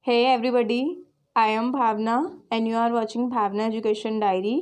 Hey everybody, I am Bhavna and you are watching Bhavna education diary.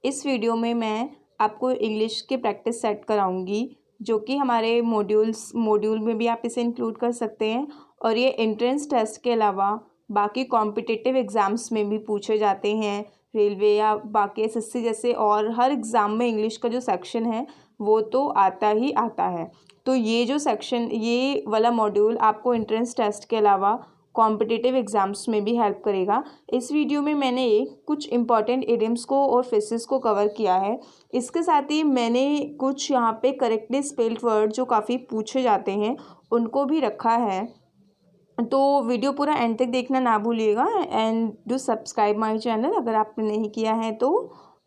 इस video में मैं आपको इंग्लिश की प्रैक्टिस सेट कराऊंगी जो कि हमारे मॉड्यूल में भी आप इसे इंक्लूड कर सकते हैं और ये एंट्रेंस टेस्ट के अलावा बाकी कॉम्पिटिटिव एग्ज़ाम्स में भी पूछे जाते हैं, रेलवे या बाकी एसएससी जैसे, और हर एग्ज़ाम में इंग्लिश का जो सेक्शन है वो तो आता ही आता है। तो ये जो सेक्शन, ये वाला मॉड्यूल आपको एंट्रेंस टेस्ट के अलावा कॉम्पिटिटिव एग्ज़ाम्स में भी हेल्प करेगा। इस वीडियो में मैंने कुछ इंपॉर्टेंट इडियम्स को और फ्रेजेस को कवर किया है। इसके साथ ही मैंने कुछ यहाँ पे करेक्टली स्पेल्ड वर्ड जो काफ़ी पूछे जाते हैं उनको भी रखा है। तो वीडियो पूरा एंड तक देखना ना भूलिएगा and do subscribe my channel अगर आपने नहीं किया है तो।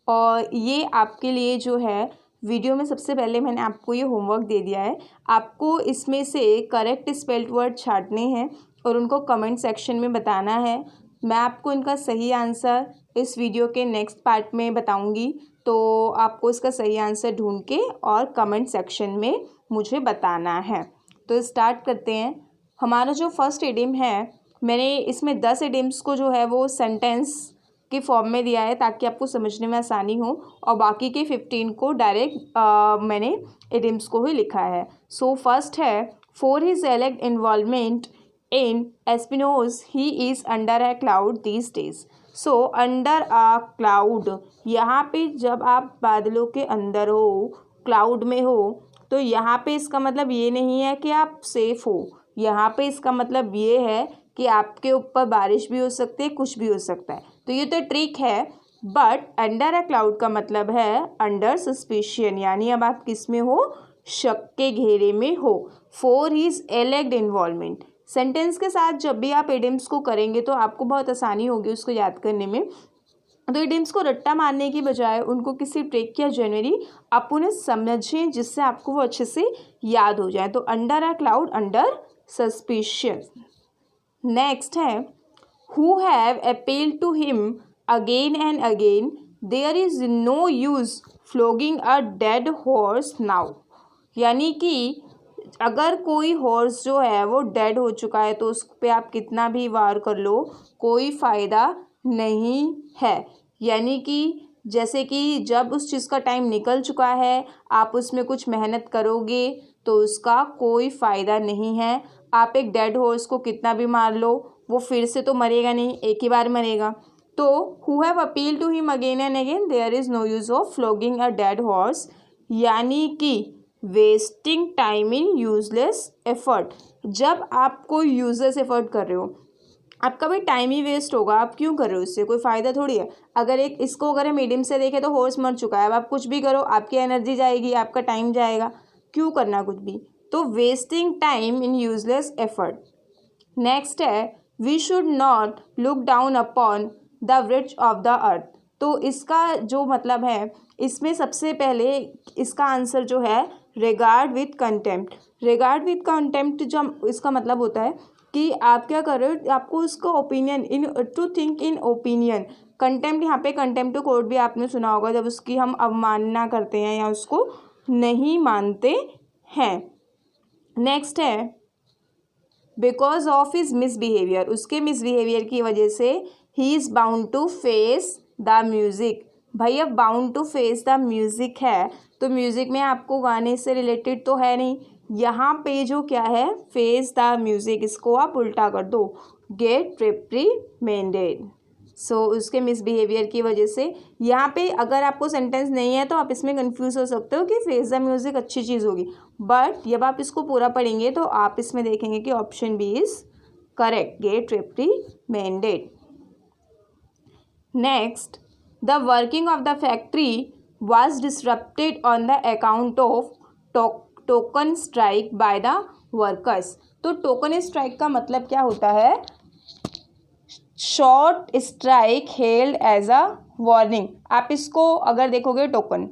और ये आपके लिए जो है वीडियो में सबसे पहले मैंने आपको ये होमवर्क दे दिया है। आपको इसमें से करेक्ट स्पेल्ड वर्ड छांटने हैं और उनको कमेंट सेक्शन में बताना है। मैं आपको इनका सही आंसर इस वीडियो के नेक्स्ट पार्ट में बताऊंगी, तो आपको इसका सही आंसर ढूंढ के और कमेंट सेक्शन में मुझे बताना है। तो स्टार्ट करते हैं। हमारा जो फर्स्ट इडियम है, मैंने इसमें 10 इडियम्स को जो है वो सेंटेंस के फॉर्म में दिया है ताकि आपको समझने में आसानी हो, और बाकी के 15 को डायरेक्ट मैंने इडियम्स को ही लिखा है। सो फर्स्ट है, for his alleged involvement in espionage he is under a cloud these days. So under a cloud, यहाँ पे जब आप बादलों के अंदर हो, क्लाउड में हो, तो यहाँ पे इसका मतलब ये नहीं है कि आप सेफ हो। यहाँ पे इसका मतलब ये है कि आपके ऊपर बारिश भी हो सकती है, कुछ भी हो सकता है। तो ये तो ट्रिक है। बट अंडर अ क्लाउड का मतलब है अंडर सस्पिशियन, यानी अब आप किस में हो, शक के घेरे में हो। For his alleged involvement, sentence के साथ जब भी आप इडियम्स को करेंगे तो आपको बहुत आसानी होगी उसको याद करने में। तो इडियम्स को रट्टा मारने की बजाय उनको किसी ट्रिक या जनरली आप उन्हें समझें जिससे आपको वो अच्छे से याद हो जाए। तो under a cloud, under suspicion. Next है, who have appealed to him again and again, there is no use flogging a dead horse now. यानी कि अगर कोई हॉर्स जो है वो डेड हो चुका है तो उस पर आप कितना भी वार कर लो, कोई फ़ायदा नहीं है। यानी कि जैसे कि जब उस चीज़ का टाइम निकल चुका है, आप उसमें कुछ मेहनत करोगे तो उसका कोई फ़ायदा नहीं है। आप एक डेड हॉर्स को कितना भी मार लो, वो फिर से तो मरेगा नहीं, एक ही बार मरेगा। तो who have appeal to him again and again, there is no use of flogging a dead horse, यानी कि wasting time in useless effort. जब आप कोई यूजलेस एफर्ट कर रहे हो, आपका भाई टाइम ही वेस्ट होगा, आप क्यों कर रहे हो, इससे कोई फ़ायदा थोड़ी है। अगर एक इसको अगर हम मीडियम से देखें तो हॉर्स मर चुका है, अब आप कुछ भी करो आपकी एनर्जी जाएगी, आपका टाइम जाएगा, क्यों करना कुछ भी। तो wasting time in useless effort. Next है, we should not look down upon the rich of the earth. तो इसका जो मतलब है, इसमें सबसे पहले इसका आंसर जो है regard with contempt. Regard with contempt जब इसका मतलब होता है कि आप क्या कर रहे हो, आपको उसका opinion in to think in opinion. Contempt, यहाँ पे कंटेम्प्ट टू कोर्ट भी आपने सुना होगा, जब उसकी हम अवमानना करते हैं या उसको नहीं मानते हैं। नेक्स्ट है, बिकॉज ऑफ हिज मिसबिहेवियर, उसके मिसबिहेवियर की वजह से ही is bound to face the music. भाई अब bound to face the music है तो म्यूज़िक में आपको गाने से रिलेटेड तो है नहीं, यहाँ पे जो क्या है, फेस द म्यूज़िक, इसको आप उल्टा कर दो, गेट रिप्रीमेंडेड। सो उसके मिसबिहेवियर की वजह से, यहाँ पे अगर आपको सेंटेंस नहीं है तो आप इसमें कंफ्यूज हो सकते हो कि फेस द म्यूज़िक अच्छी चीज़ होगी, बट जब आप इसको पूरा पढ़ेंगे तो आप इसमें देखेंगे कि option B is correct, get reprimanded. Next, the working of the factory was disrupted on the account of token strike by the workers. तो टोकन स्ट्राइक का मतलब क्या होता है, short strike held as a warning. आप इसको अगर देखोगे टोकन,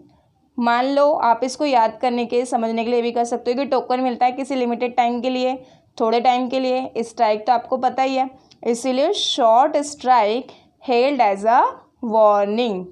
मान लो आप इसको याद करने के, समझने के लिए भी कर सकते हो कि टोकन मिलता है किसी लिमिटेड टाइम के लिए, थोड़े टाइम के लिए। स्ट्राइक तो आपको पता ही है, इसीलिए short strike held as a warning.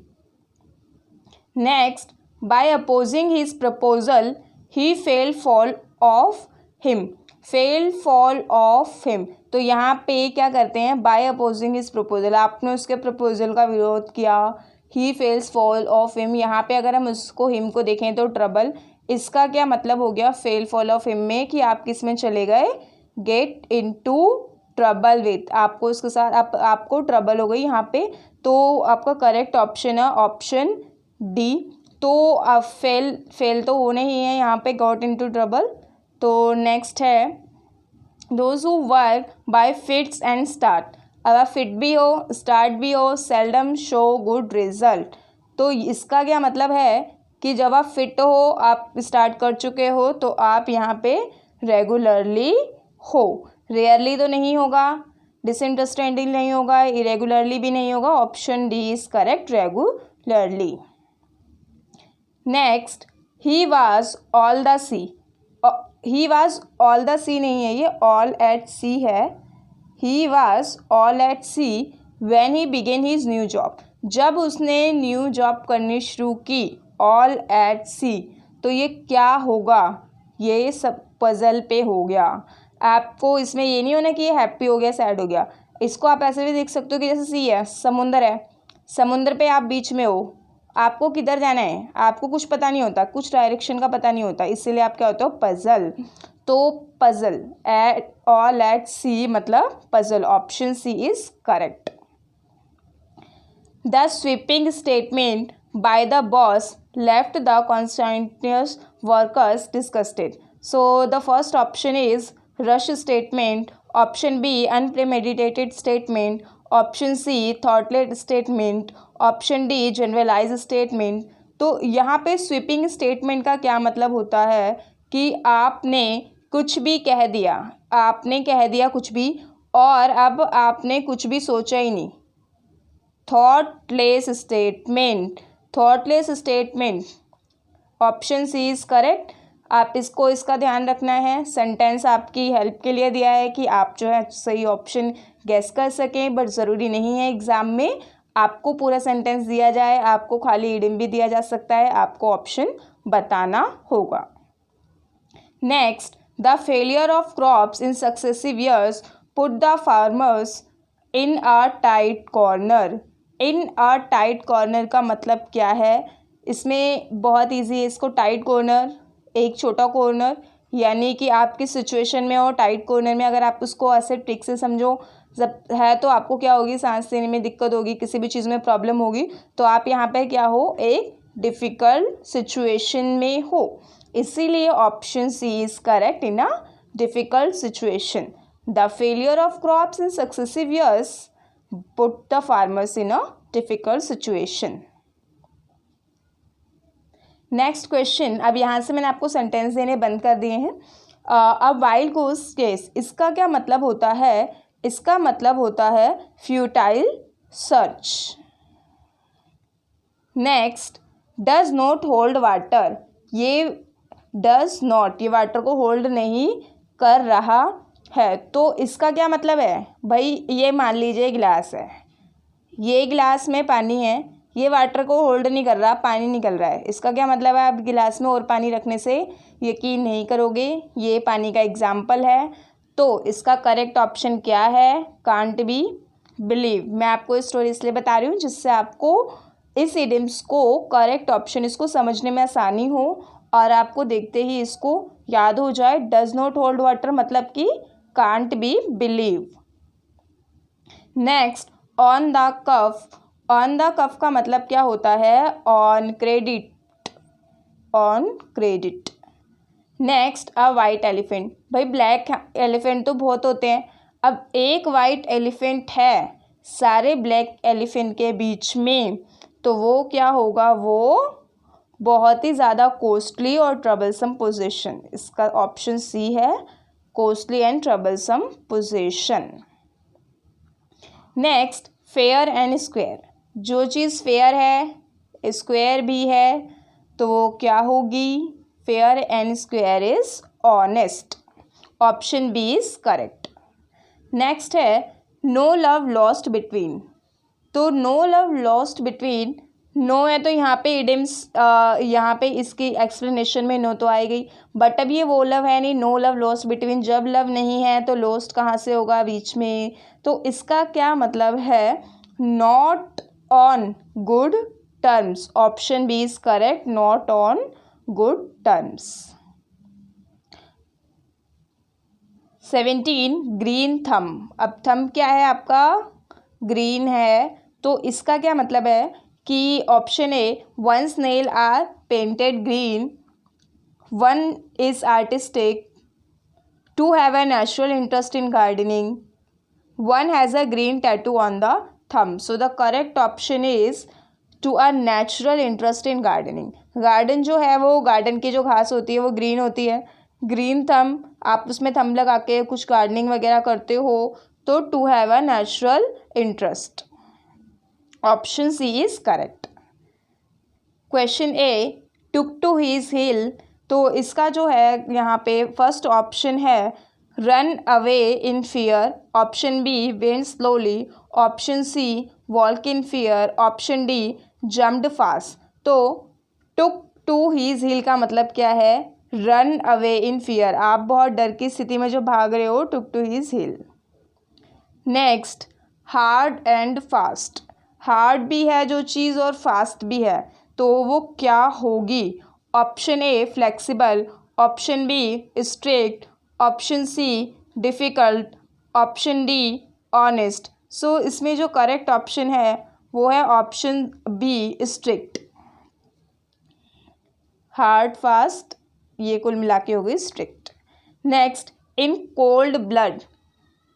Next, by opposing his proposal, he fell foul of him. Fail fall of him, तो यहाँ पे क्या करते हैं, बाय अपोजिंग हिज प्रपोजल, आपने उसके प्रपोजल का विरोध किया, he fails fall of him, यहाँ पे अगर हम उसको हिम को देखें तो ट्रबल, इसका क्या मतलब हो गया फेल फॉल ऑफ हिम में कि आप किस में चले गए, गेट इनटू ट्रबल विथ, आपको उसके साथ आपको ट्रबल हो गई यहाँ पे, तो आपका करेक्ट ऑप्शन है ऑप्शन डी। तो फेल तो होना ही है यहाँ पे, गॉट इनटू ट्रबल। तो नेक्स्ट है those who work by fits and start, अगर फिट भी हो स्टार्ट भी हो सेल्डम शो गुड रिजल्ट, तो इसका क्या मतलब है कि जब आप फिट हो, आप स्टार्ट कर चुके हो, तो आप यहाँ पे रेगुलरली हो, रेयरली तो नहीं होगा, डिसइंटरेस्टेडली नहीं होगा, इरेगुलरली भी नहीं होगा, option D is correct, regularly. Next, he was all the sea, he was all the sea नहीं है, ये ऑल एट सी है, he was all at sea when he began his new job, जब उसने new job करनी शुरू की, all at सी, तो ये क्या होगा, ये सब पजल पे हो गया। आपको इसमें ये नहीं होना कि ये हैप्पी हो गया सैड हो गया, इसको आप ऐसे भी देख सकते हो कि जैसे सी है, समुंदर है, समुंदर पे आप बीच में हो, आपको किधर जाना है, आपको कुछ पता नहीं होता, कुछ डायरेक्शन का पता नहीं होता, इसीलिए आप क्या होते हो, पजल। तो puzzle at all at sea मतलब puzzle, option C is correct. The sweeping statement by the boss left the constituents workers disgusted, so the first option is rush statement, option B unpremeditated statement, option C thoughtless statement, option D generalise statement. तो यहाँ पे sweeping statement का क्या मतलब होता है कि आपने कुछ भी कह दिया, आपने कह दिया कुछ भी, और अब आपने कुछ भी सोचा ही नहीं, thoughtless statement, thoughtless statement, option C is correct. आप इसको इसका ध्यान रखना है, सेंटेंस आपकी हेल्प के लिए दिया है कि आप जो है सही ऑप्शन गेस कर सकें, बट ज़रूरी नहीं है एग्ज़ाम में आपको पूरा सेंटेंस दिया जाए, आपको खाली इडियम भी दिया जा सकता है, आपको ऑप्शन बताना होगा। Next, the failure of crops in successive years put the farmers in a tight corner, in a tight corner का मतलब क्या है, इसमें बहुत इजी है, इसको टाइट कॉर्नर, एक छोटा कॉर्नर, यानी कि आपकी सिचुएशन में हो टाइट कॉर्नर में, अगर आप उसको ऐसे ट्रिक से समझो, जब है तो आपको क्या होगी, सांस लेने में दिक्कत होगी, किसी भी चीज़ में प्रॉब्लम होगी, तो आप यहाँ पे क्या हो, एक डिफ़िकल्ट सिचुएशन में हो, इसीलिए option C is correct, in a difficult situation. The failure of crops in successive years put the farmers in a difficult situation. Next question, अब यहाँ से मैंने आपको सेंटेंस देने बंद कर दिए हैं। अब वाइल्ड गोस केस, इसका क्या मतलब होता है, इसका मतलब होता है futile search. Next, does not hold water, ये डज नॉट, ये वाटर को होल्ड नहीं कर रहा है, तो इसका क्या मतलब है भाई, ये मान लीजिए गिलास है, ये गिलास में पानी है, ये वाटर को होल्ड नहीं कर रहा, पानी निकल रहा है, इसका क्या मतलब है, आप गिलास में और पानी रखने से यकीन नहीं करोगे, ये पानी का एग्जाम्पल है, तो इसका करेक्ट ऑप्शन क्या है, कांट बी बिलीव। मैं आपको स्टोरी इसलिए बता रही हूँ जिससे आपको इस इडियम्स को करेक्ट ऑप्शन, इसको समझने में आसानी हो और आपको देखते ही इसको याद हो जाए। डज नॉट होल्ड वाटर मतलब कि can't be believe. Next, on the cuff, on the cuff का मतलब क्या होता है, on credit, on credit. Next, a white elephant, भाई ब्लैक एलिफेंट तो बहुत होते हैं, अब एक वाइट एलिफेंट है सारे ब्लैक एलिफेंट के बीच में, तो वो क्या होगा, वो बहुत ही ज़्यादा कॉस्टली और ट्रबलसम पोजीशन, इसका ऑप्शन सी है, costly and troublesome position. Next, fair and square, जो चीज़ फेयर है स्क्वायर भी है तो वो क्या होगी, fair and square is honest, option B is correct. Next है नो लव लॉस्ट बिटवीन, तो no love lost between no है तो यहाँ पे इडियम्स, यहाँ पे इसकी एक्सप्लेनेशन में नो तो आई गई, बट अब ये वो लव है नहीं, नो लव लॉस्ट बिटवीन, जब लव नहीं है तो लॉस्ट कहाँ से होगा, बीच में, तो इसका क्या मतलब है, not on good terms, option B is correct, not on good terms. 17 green thumb, अब थम क्या है आपका, ग्रीन है, तो इसका क्या मतलब है कि option A, one snail are painted green, one is artistic, to have a natural interest in gardening, one has a green tattoo on the thumb. So the correct option is to a natural interest in gardening. Garden जो है वो, garden की जो घास होती है वो green होती है, ग्रीन थम, आप उसमें थम लगा के कुछ गार्डनिंग वगैरह करते हो, तो to have a natural interest, option C is correct. Question A, took to his heel, तो इसका जो है यहाँ पे फर्स्ट ऑप्शन है run away in fear, option B went slowly, option C walk in fear, option D jumped fast. तो took to his हिल का मतलब क्या है, रन अवे इन फियर, आप बहुत डर की स्थिति में जो भाग रहे हो, took to his heel. Next, hard and fast, hard भी है जो चीज़ और फास्ट भी है, तो वो क्या होगी, option A flexible, option B strict, option C difficult, option D honest. So इसमें जो करेक्ट ऑप्शन है वो है option B strict, hard fast ये कुल मिला के हो गई strict. Next, in cold blood,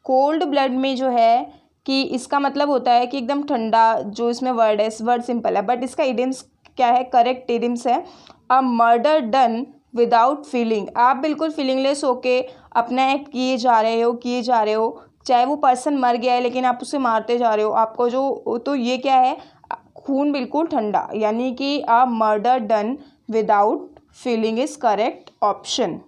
cold blood में जो है कि इसका मतलब होता है कि एकदम ठंडा, जो इसमें वर्ड है, वर्ड सिंपल है, बट इसका इडियम्स क्या है, करेक्ट इडियम्स है अ मर्डर डन विदाउट फीलिंग, आप बिल्कुल फीलिंगलेस होके अपना एक्ट किए जा रहे हो, चाहे वो पर्सन मर गया है लेकिन आप उसे मारते जा रहे हो, आपको जो, तो ये क्या है, खून बिल्कुल ठंडा, यानी कि a murder done without feeling is correct option.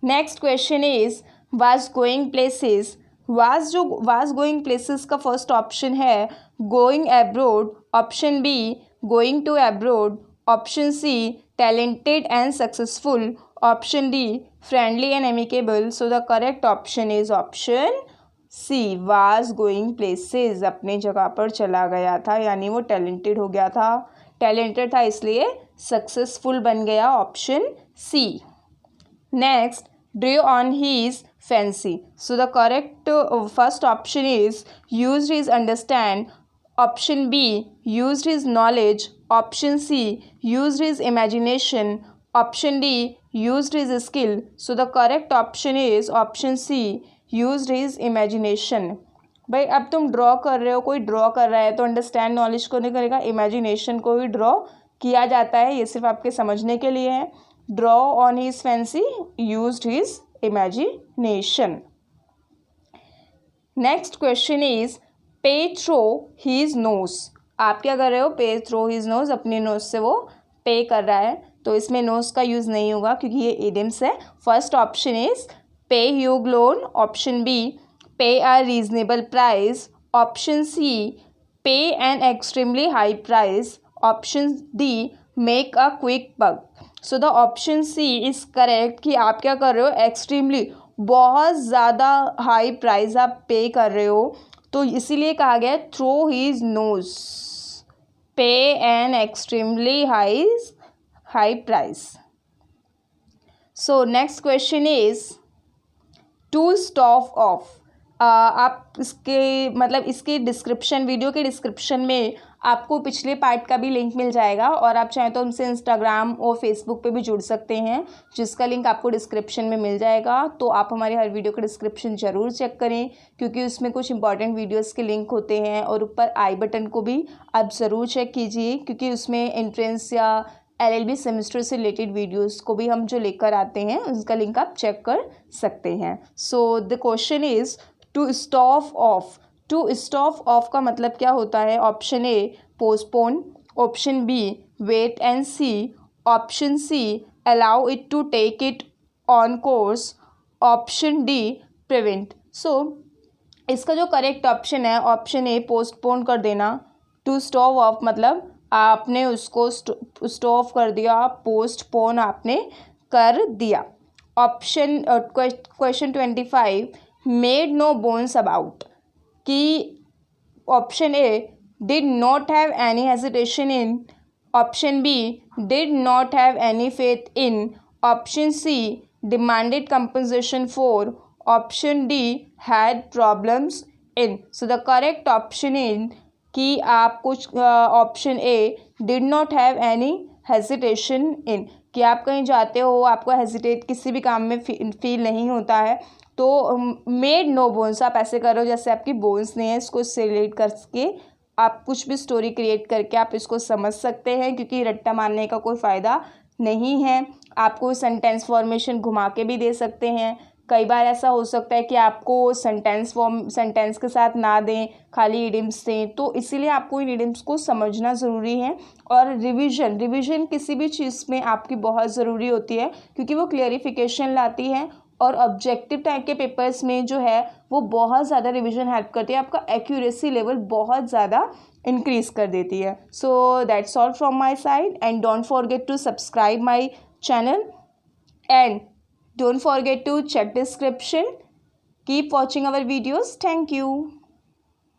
Next question is was going places, was going places का फर्स्ट ऑप्शन है going abroad, option B going to abroad, option C talented and successful, option D friendly and amicable. So the correct option is option C, was going places, अपने जगह पर चला गया था, यानी वो टैलेंटेड हो गया था, टैलेंटेड था इसलिए सक्सेसफुल बन गया, option C. Next, drew on his fancy. So the correct first option is used his understand. Option B, used his knowledge. Option C, used his imagination. Option D, used his skill. So the correct option is option C, used his imagination. भाई अब तुम draw कर रहे हो, कोई draw कर रहा है तो अंडरस्टैंड नॉलेज को नहीं करेगा, इमेजिनेशन को भी ड्रॉ किया जाता है, ये सिर्फ आपके समझने के लिए है। Draw on his fancy, used his imagination. Next question is pay through his nose, आप क्या कर रहे हो, पे थ्रो हिज नोज, अपने नोज से वो पे कर रहा है, तो इसमें नोज का यूज़ नहीं होगा क्योंकि ये इडियम्स है। First option is pay huge loan, option B pay a reasonable price, option C pay an extremely high price, option D make a quick buck. So the option C is correct कि आप क्या कर रहे हो, extremely बहुत ज़्यादा high price आप पे कर रहे हो, तो इसीलिए कहा गया through his nose, pay an extremely high price. So next question is to stop off, आप इसके मतलब इसके डिस्क्रिप्शन, वीडियो के डिस्क्रिप्शन में आपको पिछले पार्ट का भी लिंक मिल जाएगा, और आप चाहें तो उनसे इंस्टाग्राम और फेसबुक पे भी जुड़ सकते हैं, जिसका लिंक आपको डिस्क्रिप्शन में मिल जाएगा। तो आप हमारे हर वीडियो का डिस्क्रिप्शन ज़रूर चेक करें क्योंकि उसमें कुछ इंपॉर्टेंट वीडियोस के लिंक होते हैं, और ऊपर आई बटन को भी आप ज़रूर चेक कीजिए क्योंकि उसमें एंट्रेंस या LLB सेमेस्टर से रिलेटेड वीडियोस को भी हम जो लेकर आते हैं उसका लिंक आप चेक कर सकते हैं। So the question is to stop off, to stop off का मतलब क्या होता है, option A postpone, option B wait and see, option C allow it to take it on course, option D prevent. So इसका जो correct option है option A postpone कर देना, टू स्टॉप ऑफ मतलब आपने उसको स्टॉप कर दिया, पोस्टपोन आपने कर दिया। Option question 25 made no bones about कि option A did not have any hesitation in, option B did not have any faith in, option C demanded compensation for, option D had problems in. So the correct option in कि आप कुछ option A did not have any hesitation in, कि आप कहीं जाते हो आपको hesitate किसी भी काम में फील नहीं होता है। तो मेड नो बोन्स आप ऐसे करो जैसे आपकी बोन्स नहीं है, इसको इससे रिलेट करके आप कुछ भी स्टोरी क्रिएट करके आप इसको समझ सकते हैं, क्योंकि रट्टा मारने का कोई फ़ायदा नहीं है। आपको सेंटेंस फॉर्मेशन घुमा के भी दे सकते हैं। कई बार ऐसा हो सकता है कि आपको सेंटेंस के साथ ना दें, खाली इडियम्स दें, तो इसीलिए आपको इन इडियम्स को समझना ज़रूरी है। और रिवीजन किसी भी चीज़ में आपकी बहुत ज़रूरी होती है, क्योंकि वो क्लियरिफिकेशन लाती है और ऑब्जेक्टिव टाइप के पेपर्स में जो है वो बहुत ज़्यादा रिवीजन हेल्प करती है, आपका एक्यूरेसी लेवल बहुत ज़्यादा इंक्रीज़ कर देती है। So that's all from my side and don't forget to subscribe my channel and don't forget to check description. Keep watching our videos. Thank you.